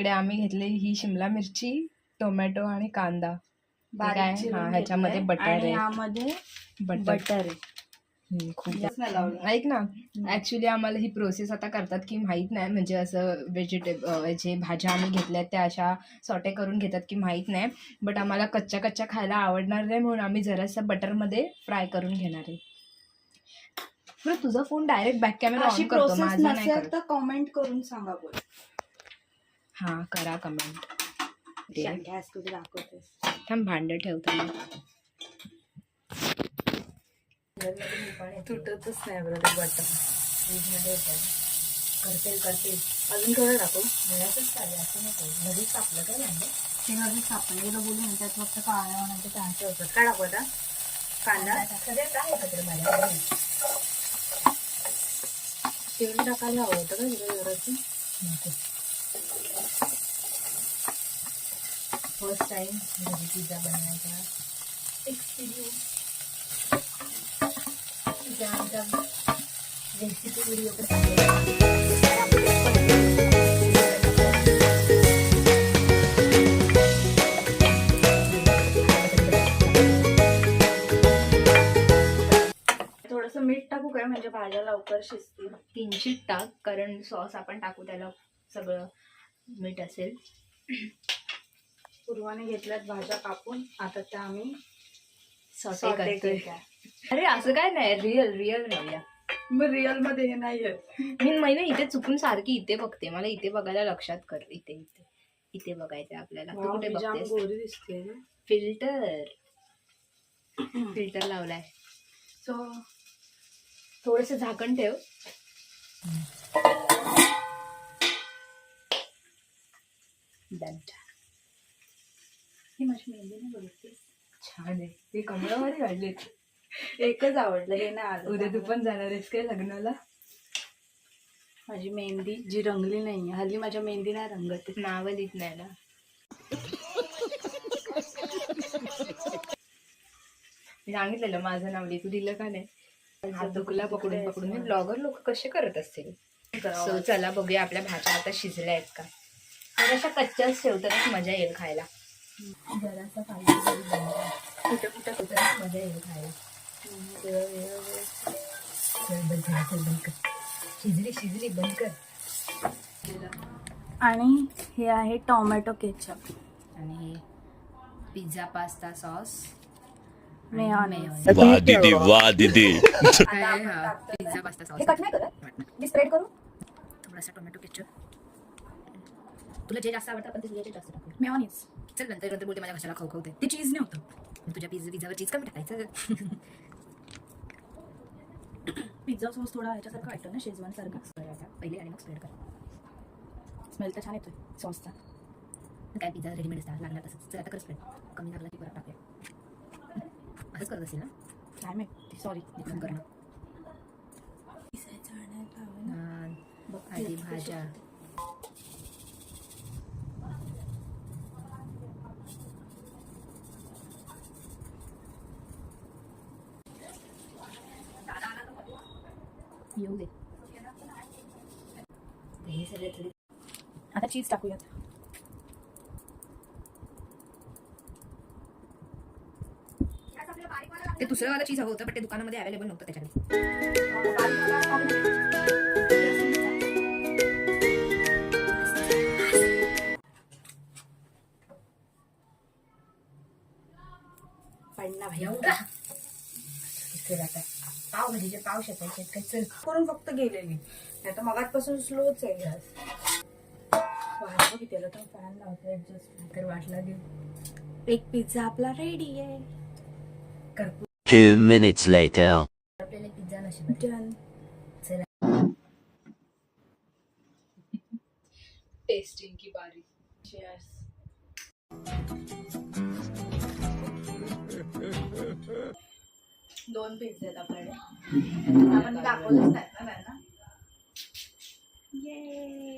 इकडे आम्ही घेतली ही शिमला मिरची, टोमॅटो आणि कांदा. बारीक चिरून ह्याच्यामध्ये बटर आणि आहे. यामध्ये बटर आहे. खूप ऐक ना, ऍक्च्युली आम्हाला ही प्रोसेस आता करतात की माहित नाही, म्हणजे असं जे भाज्या आम्ही घेतल्यात त्या अशा सॉटे करून घेतात की माहित नाही. बट आम्हाला कच्च्या कच्च्या खायला आवडणार नाही म्हणून आम्ही जरासं बटरमध्ये फ्राय करून घेणार आहे. बरं तुझा phone direct back camera on करतो, माझा नाही करत. तर कमेंट करून सांगा बोल. हा करा कमेंट. गॅस कुठे दाखवतेस? थांब भांडं ठेवतो. तुटतच नाही बरं ते बटर. फ्रीजमध्ये करते अजून थोडं टाकू. घरातच चालेल असं नको, लगेच तापलं काय भांडं? ते लगेच आपण गेलं बोलून त्यात फक्त काळ्या होण्याचे चान्स होतात. काय टाकू आता? कांदा सगळ्यात आहे का तरी माझ्या तेल टाकायला हवं होतं का जराचं? फर्स्ट टाइम घरी पिझ्झा बनवायचा एक्सपिरियन्स. रेसिपी व्हिडिओ थोडंसं मीठ टाकू काय, म्हणजे भाज्या लवकर शिजतील. किंचित टाक, कारण सॉस आपण टाकू त्याला सगळं मीठ असेल. पूर्वाने घेतल्यात भाज्या कापून, आता त्या आम्ही सॉटे करतोय. अरे असं काय नाही, रिअल राहूया. मग रिअल मध्ये हे नाहीये. मी महिने इथे चुकून सारखी इथे बघते, मला इथे बघायला लक्षात कर. इथे बघायचं आपल्याला. तू कुठे बघतेस? गोरी दिसते. फिल्टर लावलाय. सो थोडस झाकण ठेव. ही माझी मेहंदी नाही बघते. छान आहे ते, कमळामध्ये काढले. एकच आवडलं, हे नाही आलं. उद्या तू पण जाणार आहेस काय लग्नाला? माझी मेहंदी जी रंगली नाही, हल्ली माझ्या मेहंदी नाही रंगत. नाव लिहित नाही ना. मी सांगितलेलं माझं नाव लिहि, तू दिलं का नाही? हात दुखला पकडून पकडून. ब्लॉगर लोक कसे करत असतील. सो चला बघूया आपल्या भाज्या आता शिजल्या आहेत का. अशा कच्च्याच ठेवतानाच मजा येईल खायला. जरासा कुठे मजा येईल खायला. शिजली बंद कर. आणि हे आहे टोमॅटो केचप आणि हे पिझ्झा पास्ता सॉस. मेयोनेज. वाह दीदी वाह दीदी. Pizza pasta sauce. कट नाही करत, मी स्प्रेड करू. थोडासा टोमॅटो केचप. तुला जे जास्त आवडतं आपण ते तुझ्या जास्त टाकू. मेयोनेज. चल नंतर बोलते माझ्या घशाला खवखवते. ते चीज नाही होतं. तुझ्या पिझ्झावर चीज कमी टाकायचं. पिझ्झा सॉस थोडा ह्याच्यासारखं वाटतं ना, शेजवान सारखा. पहिले आणि मग स्प्रेड कर. स्मेल तर छान येतोय सॉसचा. काय पिझ्झा रेडीमेड असतात, लागणार तसंच. चल आता कर स्प्रेड. कमी लागला की परत टाकूया. असंच करत असेल ना? काय माहिती, सॉरी. इकडून कर ना. आधी भाज्या. येऊ दे. हे सगळे थोडी आता चीज टाकूयात. ते दुसरंवाला चीज हवं होतं, पण ते दुकानामध्ये अवेलेबल नव्हतं त्याच्याकडे. पडला भाई. पाव भाजीचे पाव शेकायचे काय. चल करून फक्त गेलेली. आता मगातपासून स्लोच आहे गॅस. वाटलं की त्याला तर फॅन लावतो ऍडजस्ट तर वाटला देऊ. एक पिझ्झा आपला रेडी आहे. 2 minutes later. आपल्याला पिझ्झा नशीब. डन. टेस्टिंग की बारी. चीयर्स. दोन पिझ्झे आहेत आपल्याकडे. आपण दाखवलंच नाही ना. ये